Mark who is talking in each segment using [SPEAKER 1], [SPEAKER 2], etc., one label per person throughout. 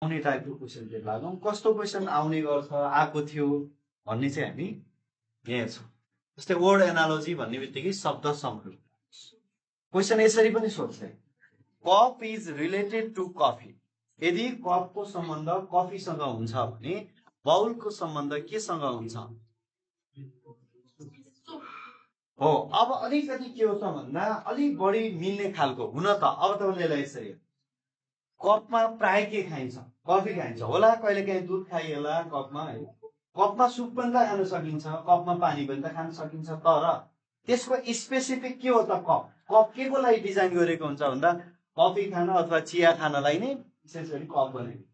[SPEAKER 1] आउने टाइपको क्वेसन चाहिँ लागौँ कस्तो क्वेसन आउने गर्छ आएको थियो भन्ने चाहिँ हामी यहाँ छौँ जस्तै वर्ड एनालोजी भन्ने बित्तिकै शब्द समूह क्वेसन यसरी पनि सोध्छ cup is related to coffee यदि कपको सम्बन्ध कफीसँग हुन्छ भने बाउलको सम्बन्ध केसँग हुन्छ हो अब अलिकति के हो त भन्दा अलिक बढी मिल्ने खालको हुन त अब तपाईँले यसरी कपमा प्राय के खाइन्छ कफी खाइन्छ होला कहिलेकाहीँ दुध खाइएला कपमा है कपमा सुप पनि त खान सकिन्छ कपमा पानी पनि त खान सकिन्छ तर त्यसको स्पेसिफिक के हो त कप कप के को लागि डिजाइन गरेको हुन्छ भन्दा कफी खान अथवा चिया खानलाई नै विशेष गरी कप बनाइन्छ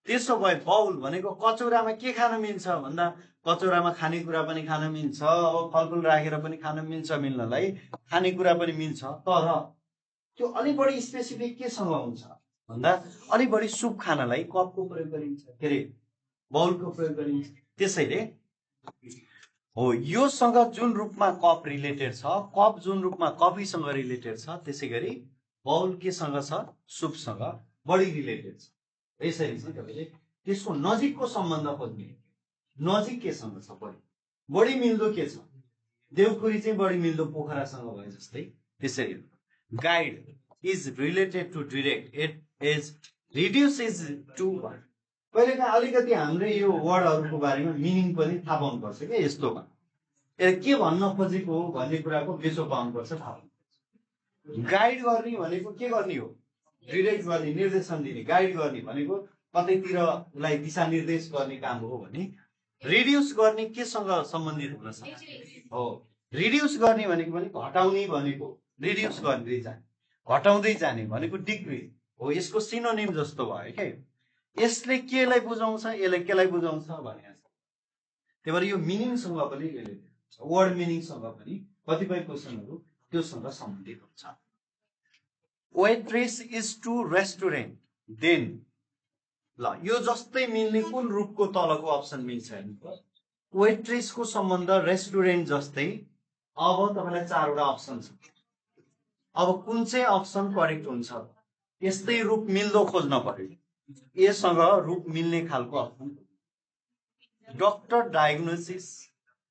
[SPEAKER 1] त्यसो भए बाउल भनेको कचौरामा के खान मिल्छ भन्दा कचौरामा खानेकुरा पनि खान मिल्छ अब फलफुल राखेर पनि खान मिल्छ मिल्नलाई खानेकुरा पनि मिल्छ तर त्यो अलिक बढी स्पेसिफिक केसँग हुन्छ भन्दा अलिक बढी सुप खानलाई कपको प्रयोग गरिन्छ के अरे बाउलको प्रयोग गरिन्छ त्यसैले हो योसँग जुन रूपमा कप रिलेटेड छ कप जुन रूपमा कफीसँग रिलेटेड छ त्यसै गरी बाउल केसँग छ सुपसँग बढी रिलेटेड छ यसरी चाहिँ तपाईँले त्यसको नजिकको सम्बन्ध खोज्ने नजिक केसँग छ बढी मिल्दो के छ देवखुरी चाहिँ बढी मिल्दो पोखरासँग भयो जस्तै त्यसरी guide is related to direct it is reduce is to कहिलेकाहीँ अलिकति हाम्रै यो वर्डहरूको बारेमा मिनिङ पनि थाहा पाउनुपर्छ क्या यस्तोमा के भन्न खोजेको हो भन्ने कुराको बेसो पाउनुपर्छ थाहा पाउनुपर्छ गाइड गर्ने भनेको के गर्ने हो डिरेक्ट गर्ने निर्देशन दिने गाइड गर्ने भनेको कतैतिरलाई दिशानिर्देश गर्ने काम हो भने रिड्युस गर्ने केसँग सम्बन्धित हुन सक्छ हो रिड्युस गर्ने भनेको पनि घटाउने भनेको रिड्युस गर्दै जाने घटाउँदै जाने भनेको डिक्रिज हो यसको सिनोनिम जस्तो भयो क्या यसले केलाई बुझाउँछ यसले केलाई बुझाउँछ भने त्यही भएर यो मिनिङसँग पनि रिलेटेड छ वर्ड मिनिङसँग पनि कतिपय क्वेसनहरू त्योसँग सम्बन्धित हुन्छ waitress is to restaurant then ल यो जस्तै मिल्ने कुन रूपको तलको अप्सन मिल्छ वेट्रेसको सम्बन्ध रेस्टुरेन्ट जस्तै अब तपाईँलाई 4 वटा अप्सन छ अब कुन चाहिँ अप्सन करेक्ट हुन्छ यस्तै रूप मिल्दो खोज्न पर्यो यससँग रूप मिल्ने खालको option doctor diagnosis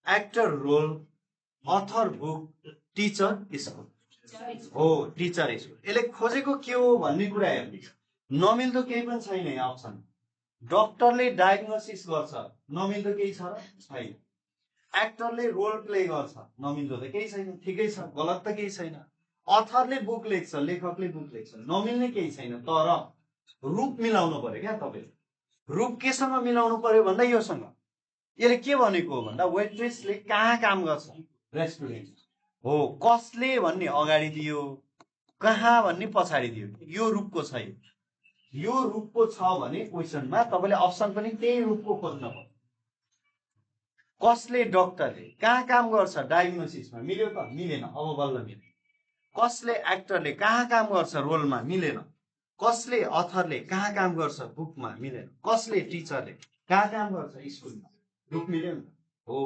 [SPEAKER 1] actor role author book teacher school हो टिचर स्कुल यसले खोजेको के हो भन्ने कुरा हेर्ने नमिल्दो केही पनि छैन यहाँ अप्सन डक्टरले डायग्नोसिस गर्छ नमिल्दो केही छ छैन एक्टरले रोल प्ले गर्छ नमिल्दो त केही छैन ठिकै छ गलत त केही छैन अथरले बुक लेख्छ लेखकले बुक लेख्छ नमिल्ने केही छैन तर रूप मिलाउनु पर्यो क्या तपाईँले रूप केसँग मिलाउनु पर्यो भन्दा योसँग यसले के भनेको हो भन्दा वेट्रेसले कहाँ काम गर्छ रेस्टुरेन्ट हो कसले भन्ने अगाडि दियो कहाँ भन्ने पछाडि दियो यो रूपको छ यो रूपको छ भने क्वेसनमा तपाईँले अप्सन पनि त्यही रूपको खोज्न पर्छ कसले डक्टरले कहाँ काम गर्छ डायग्नोसिसमा मिल्यो त मिलेन अब बल्ल मिल्यो कसले एक्टरले कहाँ काम गर्छ रोलमा मिलेन कसले अथरले कहाँ काम गर्छ बुकमा मिलेन कसले टिचरले कहाँ काम गर्छ स्कुलमा रूप मिल्यो नि त हो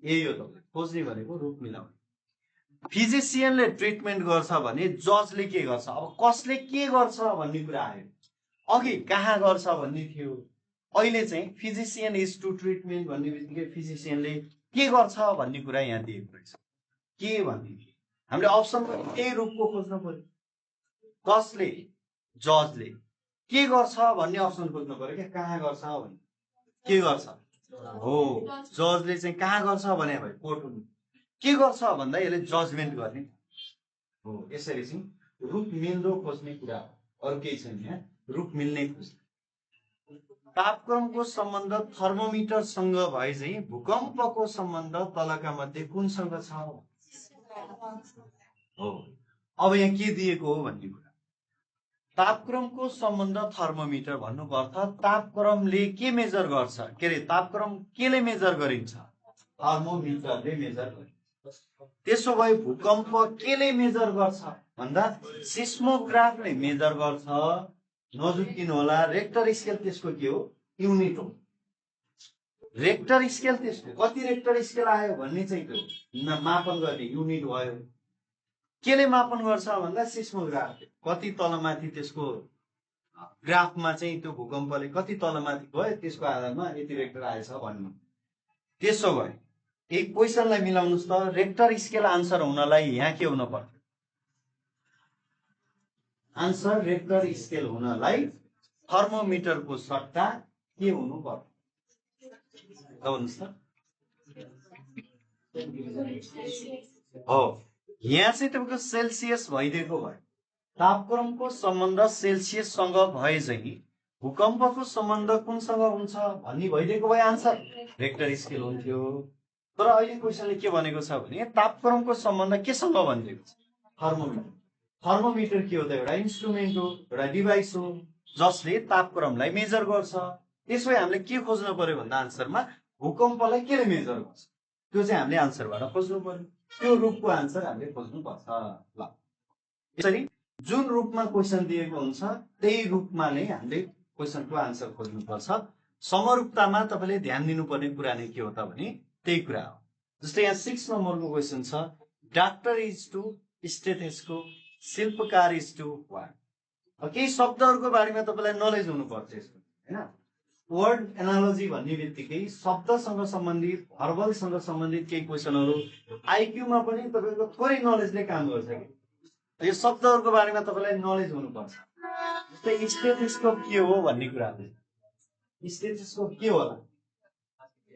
[SPEAKER 1] यही हो तपाईँले खोज्ने भनेको रूप मिलाउने फिजिसियनले ट्रिटमेन्ट गर्छ भने जजले के गर्छ अब कसले के गर्छ भन्ने कुरा आयो अघि कहाँ गर्छ भन्ने थियो अहिले चाहिँ फिजिसियन इज टु ट्रिटमेन्ट भन्ने बित्तिकै फिजिसियनले के गर्छ भन्ने कुरा यहाँ दिएको रहेछ के भन्ने हामीले अप्सन पनि त्यही रूपको खोज्नु पर्यो कसले जजले के गर्छ भन्ने अप्सन खोज्नु पर्यो क्या कहाँ गर्छ भन्ने के गर्छ हो जजले चाहिँ कहाँ गर्छ भने भाइ कोर्ट के गर्छ भन्दा यसले जजमेन्ट गर्ने हो यसरी चाहिँ रूप मिल्दो खोज्ने कुरा हो अरू केही छैन यहाँ रूप मिल्ने खोज्ने तापक्रमको सम्बन्ध थर्मोमिटरसँग भए चाहिँ भूकम्पको सम्बन्ध तलका मध्ये कुनसँग छ हो अब यहाँ के दिएको हो भन्ने कुरा तापक्रमको सम्बन्ध थर्मोमिटर भन्नुको अर्थ तापक्रमले के मेजर गर्छ के अरे तापक्रम केले मेजर गरिन्छ थर्मोमिटरले मेजर गरिन्छ त्यसो भए भूकम्प केले मेजर गर्छ भन्दा सिस्मोग्राफले मेजर गर्छ नजुकिनु होला रेक्टर स्केल त्यसको के हो युनिट हो रेक्टर स्केल त्यसको कति रेक्टर स्केल आयो भन्ने चाहिँ त्यो मापन गर्ने युनिट भयो केले मापन गर्छ भन्दा सिस्मोग्राफले कति तलमाथि त्यसको ग्राफमा चाहिँ त्यो भूकम्पले कति तलमाथि गयो त्यसको आधारमा यति रेक्टर आएछ भन्नु। त्यसो भए एक क्वेसनलाई मिलाउनुस् त, रेक्टर स्केल आन्सर हुनलाई यहाँ के हुनु पर्छ? आन्सर रेक्टर स्केल हुनलाई थर्मोमिटरको सट्टा के हुनु पर्छ? भन्नुस् त। हो, यहाँ चाहिँ तपाईँको सेल्सियस भइदिएको भयो। तापक्रमको सम्बन्ध सेल्सियससँग भए चाहिँ भूकम्पको सम्बन्ध कुनसँग हुन्छ भन्ने भइदिएको भए आन्सर रेक्टर स्केल हुन्थ्यो। तर अहिले क्वेसनले के भनेको छ भने तापक्रमको सम्बन्ध केसँग भनिदिएको छ? थर्मोमिटर। थर्मोमिटर के हो त? एउटा इन्स्ट्रुमेन्ट हो, एउटा डिभाइस हो जसले तापक्रमलाई मेजर गर्छ। त्यसो भए हामीले के खोज्नु पर्यो भन्दा आन्सरमा भूकम्पलाई केले मेजर गर्छ त्यो चाहिँ हामीले आन्सरबाट खोज्नु पर्यो। त्यो रूपको आन्सर हामीले खोज्नुपर्छ। ल, यसरी जुन रूपमा क्वेसन दिएको हुन्छ त्यही रूपमा नै हामीले क्वेसनको आन्सर खोज्नुपर्छ। समरूपतामा तपाईँले ध्यान दिनुपर्ने कुरा नै के हो त भने त्यही कुरा हो। जस्तै यहाँ 6 नम्बरको क्वेसन छ, डाक्टर इज टु स्टेथोस्कोप, शिल्पकार इज टु वाट। केही शब्दहरूको बारेमा तपाईँलाई नलेज हुनुपर्छ यसको, हैन? वर्ड एनालोजी भन्ने बित्तिकै शब्दसँग सम्बन्धित, भर्बलसँग सम्बन्धित केही क्वेसनहरू आइक्यूमा पनि तपाईँको थोरै नलेजले काम गर्छ कि यो शब्दहरूको बारेमा तपाईँलाई नलेज हुनुपर्छ। जस्तै स्टेथोस्कोप के हो भन्ने कुरा, स्टेथोस्कोप के होला?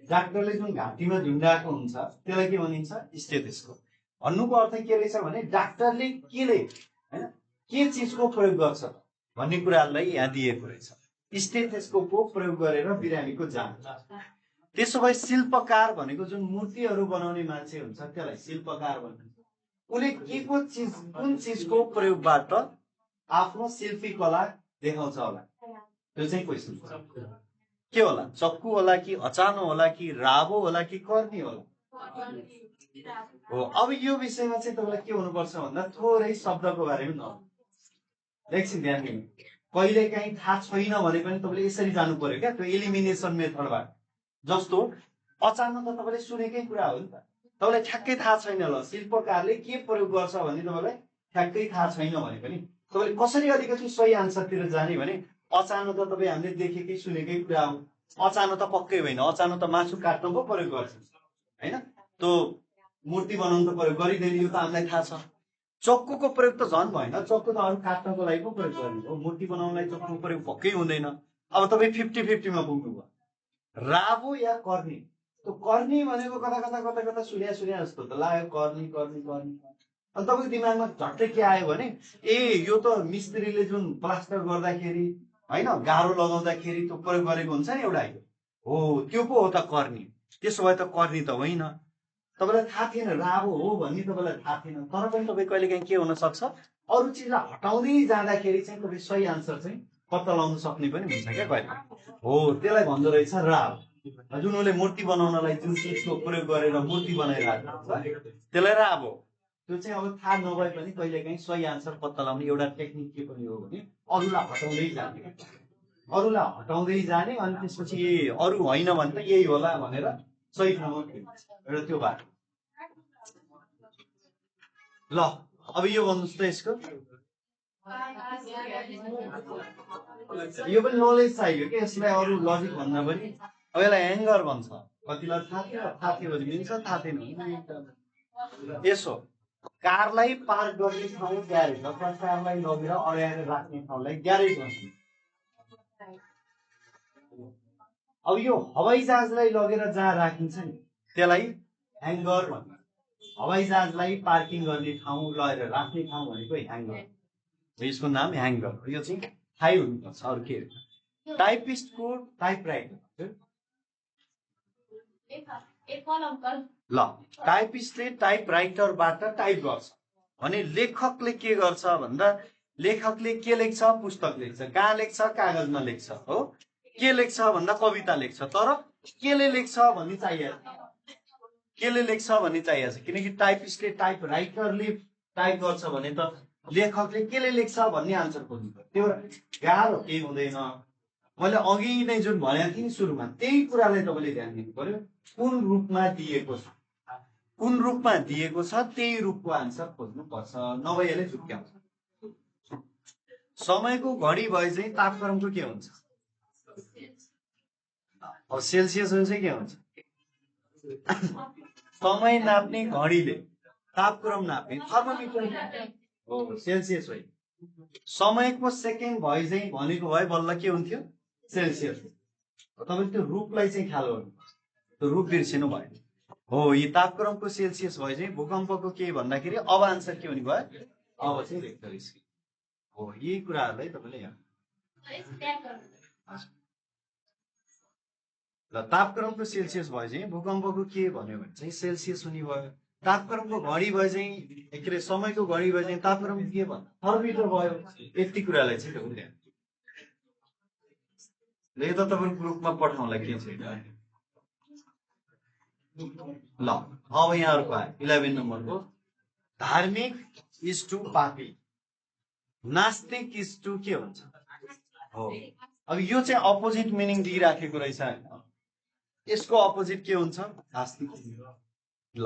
[SPEAKER 1] डाक्टरले जुन घाँटीमा झुन्डाएको हुन्छ त्यसलाई के भनिन्छ? स्टेथोस्कोप। भन्नुको अर्थ के रहेछ भने डाक्टरले केले, हैन, के चिजको प्रयोग गर्छ भन्ने कुरालाई यहाँ दिएको रहेछ। स्टेथोस्कोपको प्रयोग गरेर बिरामीको जाँच। त्यसो भए शिल्पकार भनेको जुन मूर्तिहरू बनाउने मान्छे हुन्छ त्यसलाई शिल्पकार भनिन्छ। उसले के को चिज, कुन चिजको प्रयोगबाट आफ्नो शिल्पी कला देखाउँछ होला? त्यो चाहिँ क्वेसन के होला? चक्कु होला कि अचानो होला कि राबो होला कि कर्नी होला? हो। अब यो विषयमा चाहिँ तपाईँलाई के हुनुपर्छ भन्दा थोरै शब्दको बारेमा नलेज। एकछिन ध्यान दिनु। कहिले काहीँ थाहा छैन भने पनि तपाईँले यसरी जानु पर्यो क्या, त्यो एलिमिनेसन मेथडबाट। जस्तो अचानक त तपाईँले सुनेकै कुरा हो नि त, तपाईँलाई ठ्याक्कै थाहा छैन। ल, शिल्पकारले के प्रयोग गर्छ भन्ने तपाईँलाई ठ्याक्कै थाहा छैन भने पनि तपाईँले कसरी अलिकति सही आन्सरतिर जाने भने अचानक त तपाईँ हामीले देखेकै सुनेकै कुरा हो। अचानक त पक्कै होइन, अचानक त मासु काट्नुको प्रयोग गर्छ, होइन? त्यो मूर्ति बनाउनु त प्रयोग गरिँदैन, यो त हामीलाई थाहा छ। चक्कुको प्रयोग त झन् भएन, चक्कु त अरू काट्नको लागि पो प्रयोग गर्ने हो, मूर्ति बनाउनलाई चक्कुको प्रयोग पक्कै हुँदैन। अब तपाईँ 50-50मा पुग्नुभयो। राबो या कर्नी? त्यो कर्नी भनेको कता कता कता कता सुन्या जस्तो त लाग्यो, कर्नी कर्नी कर्नी। अनि तपाईँको दिमागमा झट्टै के आयो भने ए यो त मिस्त्रीले जुन प्लास्टर गर्दाखेरि, होइन, गाह्रो लगाउँदाखेरि त्यो प्रयोग गरेको हुन्छ नि एउटा, हो त्यो पो हो त कर्नी। त्यसो भए त कर्नी त होइन। तपाईँलाई थाहा थिएन राबो हो भन्ने, तपाईँलाई थाहा थिएन। तर पनि तपाईँ कहिलेकाहीँ के हुन सक्छ, अरू चिजलाई हटाउँदै जाँदाखेरि चाहिँ तपाईँ सही आन्सर चाहिँ पत्ता लगाउन सक्ने पनि हुन्छ क्या कहिले। हो, त्यसलाई भन्दो रहेछ राब। जुन उसले मूर्ति बनाउनलाई जुन चिजको प्रयोग गरेर मूर्ति बनाइरहेको हुन्छ त्यसलाई राब हो। त्यो चाहिँ अब थाहा नभए पनि कहिलेकाहीँ सही आन्सर पत्ता लगाउने एउटा टेक्निक के पनि हो भने अरूलाई हटाउँदै जाने, अरूलाई हटाउँदै जाने। अनि त्यसपछि ए अरू होइन भने त यही होला भनेर सही ठाउँमा एउटा त्यो बाटो। ल, अब यो भन्नुहोस् त यसको, यो पनि नलेज चाहियो कि यसलाई अरू लजिक भन्दा पनि। अब यसलाई ह्याङ्गर भन्छ, कतिलाई थाहा थियो भने मिल्छ, थाहा थिएन भने यसो कारलाई पार्क गर्ने ठाउँ ग्यारेज अथवा कारलाई लगेर अड्याएर राख्ने ठाउँलाई ग्यारेज भन्छ। अब यो हवाईजहाजलाई लगेर जहाँ राखिन्छ नि त्यसलाई ह्याङ्गर भन्छ। हवाईजहाजलाई पार्किङ गर्ने ठाउँ, लगेर राख्ने ठाउँ भनेको ह्याङ्गर, यसको नाम ह्याङ्गर। यो चाहिँ थाहै हुनुपर्छ, अरू के हो। टाइपिस्टको टाइपराइटर, ल, टाइपिस्टले टाइपराइटरबाट टाइप गर्छ भने लेखकले के गर्छ भन्दा लेखकले के लेख्छ? पुस्तक लेख्छ। कहाँ लेख्छ? कागजमा लेख्छ। हो, के लेख्छ भन्दा कविता लेख्छ। तर केले लेख्छ भन्ने चाहिएको, केले लेख्छ भन्ने चाहिएको छ। किनकि टाइपिस्टले टाइपराइटरले टाइप गर्छ भने त लेखकले केले लेख्छ भन्ने आन्सर खोज्नु पर्यो। त्यो गाह्रो केही हुँदैन। मैले अघि नै जुन भनेको थिएँ नि सुरुमा, त्यही कुरालाई तपाईँले ध्यान दिनु पर्यो। कुन रूपमा दिएको छ, कुन रूपमा दिएको छ त्यही रूपको आन्सर खोज्नुपर्छ, नभए यसले झुक्क्याउँछ। समयको घडी भए चाहिँ तापक्रमको के हुन्छ? अब सेल्सियस हुन्छ के हुन्छ? समय नाप्ने घडीले तापक्रम नाप्ने थर्मोमिटर हो, सेल्सियस होइन। समयको सेकेन्ड भए चाहिँ भनेको भए बल्ल के हुन्थ्यो? सेल्सियस। तपाईले त्यो रूपलाई चाहिँ ख्याल गर्नुपर्छ, त्यो रूप बिर्सिनु भएन। हो, यी तापक्रमको सेल्सियस भए चाहिँ भूकम्पको के भन्दाखेरि अब आन्सर के हुने भयो? अब चाहिँ रेक्टर स्केल हो। यी कुराहरूलाई तपाईले यहाँ ल तापक्रमको सेल्सियस भए चाहिँ भूकम्पको के भन्यो भने चाहिँ सेल्सियस हुने भयो। तापक्रमको घडी भए चाहिँ के अरे समयको घडी भए चाहिँ तापक्रम के भन्नु? थर्मोमिटर भयो। यति कुरालाई चाहिँ ल्याउनु यो त तपाईको ग्रुपमा पठाउँला के छैन। ल अब यहाँ अर्को आयो 11 नम्बरको धार्मिक इज टु पापी, नास्तिक इज टु के हुन्छ? हो, अब यो चाहिँ अपोजिट मिनिङ दिइराखेको रहेछ हैन। यसको अपोजिट के हुन्छ? नास्तिक। ल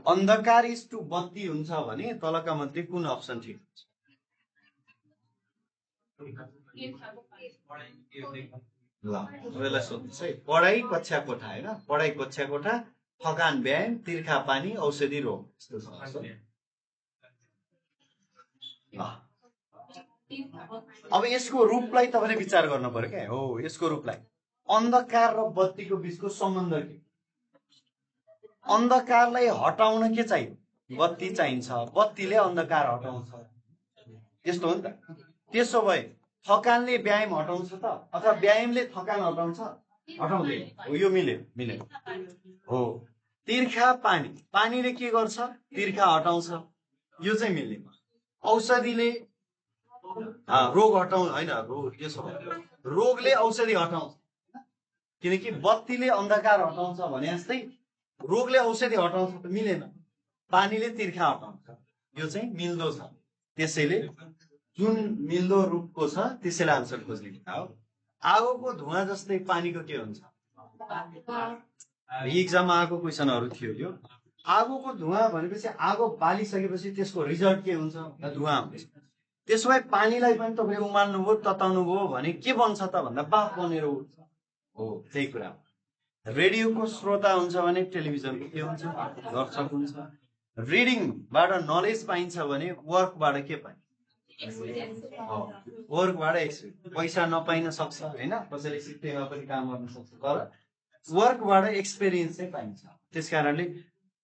[SPEAKER 1] अन्धकार इज टु बत्ती हुन्छ भने तलका मध्ये कुन अप्सन ठिक हुन्छ? ल सबैलाई सोध्नुहोस् है। पढाइ कक्षा कोठा हैन, पढाइ कक्षा कोठा, थकान व्यायाम, तिर्खा पानी, औषधि रोग, यस्तो छ। अब यसको रूपलाई तपाईले विचार गर्नु पर्यो के हो। यसको रूपलाई अन्धकार र बत्तीको बीचको सम्बन्ध के? अन्धकारलाई हटाउन के चाहियो? बत्ती चाहिन्छ, बत्तीले अन्धकार हटाउँछ, यस्तो हो नि त। त्यसो भए थकानले व्यायाम हटाउँछ त, अथवा व्यायामले थकान हटाउँछ? हटाउँदैन। हो, यो मिल्यो हो। तिर्खा पानी, पानीले के गर्छ? तिर्खा हटाउँछ, यो चाहिँ मिल्ने। औषधिले रोग हटाउँ होइन, रोगले औषधि हटाउँछ, किनकि बत्तीले अन्धकार हटाउँछ भने जस्तै रोगले औषधि हटाउँछ त मिलेन। पानीले तिर्खा हटाउँछ, यो चाहिँ मिल्दो छ। त्यसैले जुन मिल्दो रूपको छ त्यसैले आन्सर खोज्ने कुरा हो। आगोको धुवा जस्तै पानीको के हुन्छ? एक्जाममा आएको क्वेसनहरू थियो यो। आगोको धुवा भनेपछि आगो बालिसकेपछि त्यसको रिजल्ट के हुन्छ? धुवा हुन्छ। त्यसो भए पानीलाई पनि तपाईले उमाल्नु भयो, तताउनु भयो भने के बन्छ त भन्दा बाफ बनेर उठ्छ। हो, त्यही कुरा हो। रेडियोको श्रोता हुन्छ भने टेलिभिजनको के हुन्छ? दर्शक हुन्छ। रिडिङबाट नलेज पाइन्छ भने वर्कबाट के पाइन्छ? वर्कबाट एक्सपिरियन्स। पैसा नपाइन सक्छ हैन, कसैले सित्तैमा पनि काम गर्न सक्छ, तर वर्कबाट एक्सपिरियन्स चाहिँ पाइन्छ। त्यसकारणले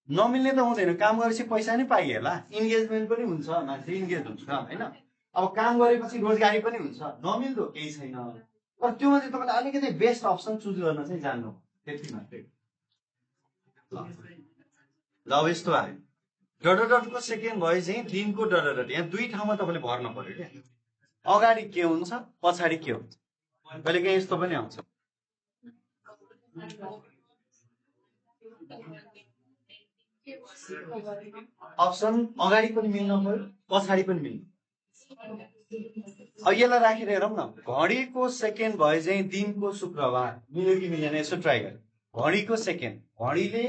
[SPEAKER 1] नमिल्ने त हुँदैन, काम गरेपछि पैसा नै पाइएला, इन्गेजमेन्ट पनि हुन्छ, मान्छे इन्गेज हुन्छ हैन। अब काम गरेपछि रोजगारी पनि हुन्छ, नमिल्दो केही छैन। तर त्योमा चाहिँ तपाईले अलिकति बेस्ट अप्सन चुज गर्न चाहिँ जान्नु, त्यति मात्रै। ल अब यस्तो आयो, डडडटको सेकेन्ड भए चाहिँ दिनको डडडट। यहाँ दुई ठाउँमा तपाईले भर्न पर्यो क्या, अगाडि के हुन्छ पछाडि के हुन्छ। कहिलेकाहीँ यस्तो पनि आउँछ, अप्सन अगाडि पनि मिल्न पर्यो, पछाडि पनि मिल्नु। अब यसलाई राखेर हेरौँ न, घडीको सेकेन्ड भए चाहिँ दिनको शुक्रबार, मिल्यो कि मिलेन यसो ट्राई गरौँ। घडीको सेकेन्ड, घडीले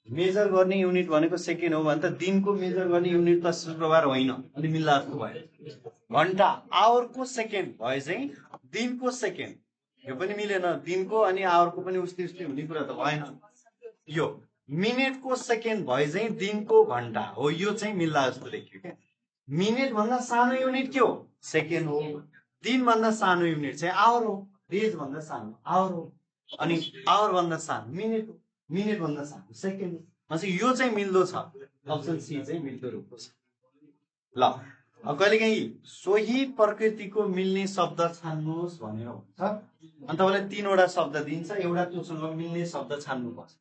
[SPEAKER 1] मेजर गर्ने युनिट भनेको सेकेन्ड हो भने त दिनको मेजर गर्ने युनिट त शुक्रबार होइन, अनि मिल्ला जस्तो भयो। घण्टा, आवरको सेकेन्ड भए चाहिँ दिनको सेकेन्ड, यो पनि मिलेन। दिनको अनि आवरको पनि उस्तै उस्तै हुने कुरा त भएन। यो मिनेटको सेकेन्ड भए चाहिँ दिनको घण्टा हो, यो चाहिँ मिल्ला जस्तो देखियो क्या। मिनेट भन्दा सानो युनिट के हो? सेकेन्ड हो। दिन भन्दा सानो युनिट चाहिँ आवर हो, डेज भन्दा सानो आवर हो, अनि आवर भन्दा सानो मिनेट हो, मिनेट भन्दा सानो सेकेन्ड हो। भनेपछि यो चाहिँ मिल्दो छ, अप्सन सी चाहिँ मिल्दो रूपको छ। ल अब कहिलेकाहीँ सोही प्रकृतिको मिल्ने शब्द छान्नुहोस् भनेर भन्छ, अनि तपाईँलाई 3वटा शब्द दिन्छ, एउटा त्योसँग मिल्ने शब्द छान्नुपर्छ।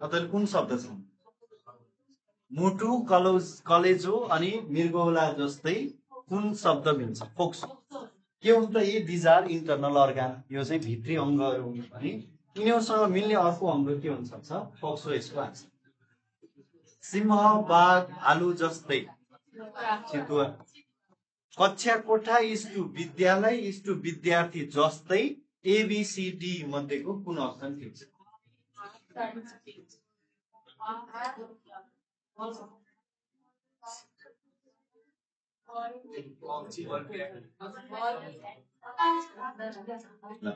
[SPEAKER 1] तपाईँले कुन शब्द छान्नु? मुटु, कलेजो अनि मृगौला जस्तै कुन शब्द मिल्छ? फोक्सो के हुन्छ? यी दिज आर इन्टरनल अर्गान, यो चाहिँ भित्री अङ्गहरू हुन् भने यिनीहरूसँग मिल्ने अर्को अङ्ग के हुन सक्छ? फोक्सो यसको आन्सर। सिंह, बाघ, भालु जस्तै चितुवा। कक्षा कोठा इज टु विद्यालय इज टु विद्यार्थी जस्तै एबीसीडी मध्येको कुन अप्सन ठिक छ?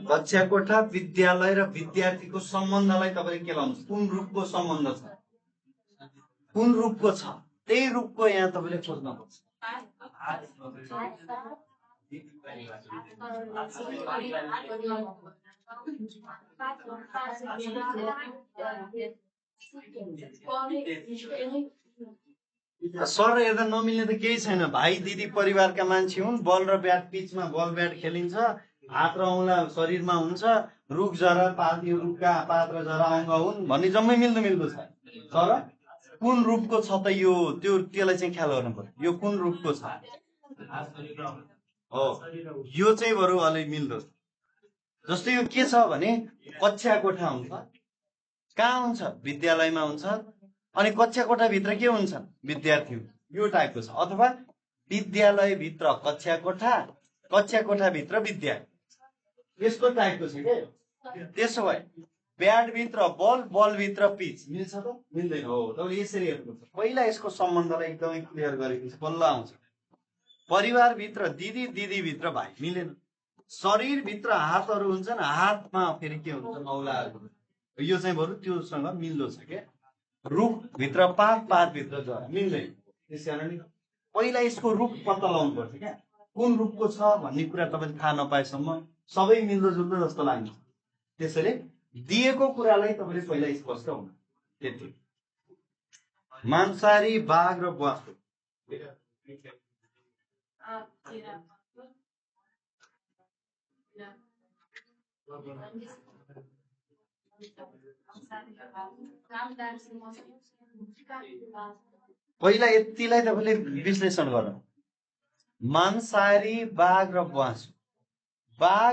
[SPEAKER 1] कक्षा कोठा विद्यालय र विद्यार्थीको सम्बन्धलाई तपाईले के लाउनुहुन्छ कुन रूपको सम्बन्ध छ कुन रूपको छ त्यही रूपको यहाँ तपाईले खोज्नुपर्छ सर हेर्दा नमिल्ने त केही छैन भाइ दिदी परिवारका मान्छे हुन् बल र ब्याट पिचमा बल ब्याट खेलिन्छ हात र औँला शरीरमा हुन्छ रुख जरा पात यो रुखका पात र जरा अङ्ग हुन् भन्ने जम्मै मिल्दो मिल्दो छ तर कुन रूपको छ त यो त्यसलाई चाहिँ ख्याल गर्नु पर्यो यो कुन रूपको छ हो यो चाहिँ बरु अलि मिल्दो छ जस्तै यो के छ भने कक्षा कोठा हुन्छ कहाँ हुन्छ विद्यालयमा हुन्छ अनि कक्षा कोठा भित्र के हुन्छन् विद्यार्थी यो टाइपको छ अथवा विद्यालय भित्र कक्षा कोठा भित्र विद्यार्थी यस्तो टाइपको छ के त्यसो भए ब्याट भित्र बल भित्र पिच मिल्छ त मिल्दैन हो तपाईले यसरी हेर्नुपर्छ पहिला यसको सम्बन्धलाई एकदमै क्लियर गरेपछि बल्ल आउँछ परिवार भित्र दिदी भित्र भाइ मिलेन शरीर भित्र हातहरू हुन्छन् हातमा फेरि के हुन्छ औलाहरू यो चाहिँ बरु त्योसँग मिल्दो छ के रुख भित्र पात भित्र जरा मिल्दैन त्यसकारण पहिला यसको रूप पत्ता लगाउनु पर्छ क्या कुन रूपको छ भन्ने कुरा तपाईले थाहा नपाएसम्म सबै मिल्दो जुल्दो जस्तो लाग्छ त्यसैले दिएको कुरालाई तपाईले पहिला स्पष्ट हुनु त्यति मांसाहारी बाघ र ब्वासो पहिला यतिलाई तपाईले विश्लेषण गर्नु मांसाहारी बाघ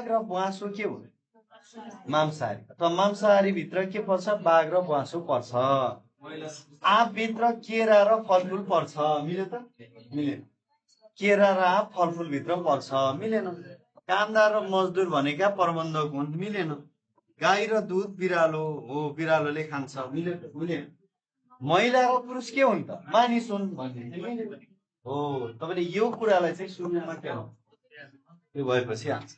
[SPEAKER 1] र ब्वासो के हो मांसाहारी अथवा मांसाहारी भित्र के पर्छ बाघ र ब्वासो पर्छ आँप भित्र केरा र फलफुल पर्छ मिल्यो त मिलेन केरा र आँप फलफुल भित्र पर्छ मिलेन कामदार र मजदुर भनेका प्रबन्धक हुन् मिलेन गाई र दुध बिरालो हो बिरालोले खान्छ मिलेन मिलेन महिला र पुरुष के हुन् त मानिस हुन् भन्ने हो तपाईले यो कुरालाई चाहिँ सुन्नुमा के हो यो भएपछि आउँछ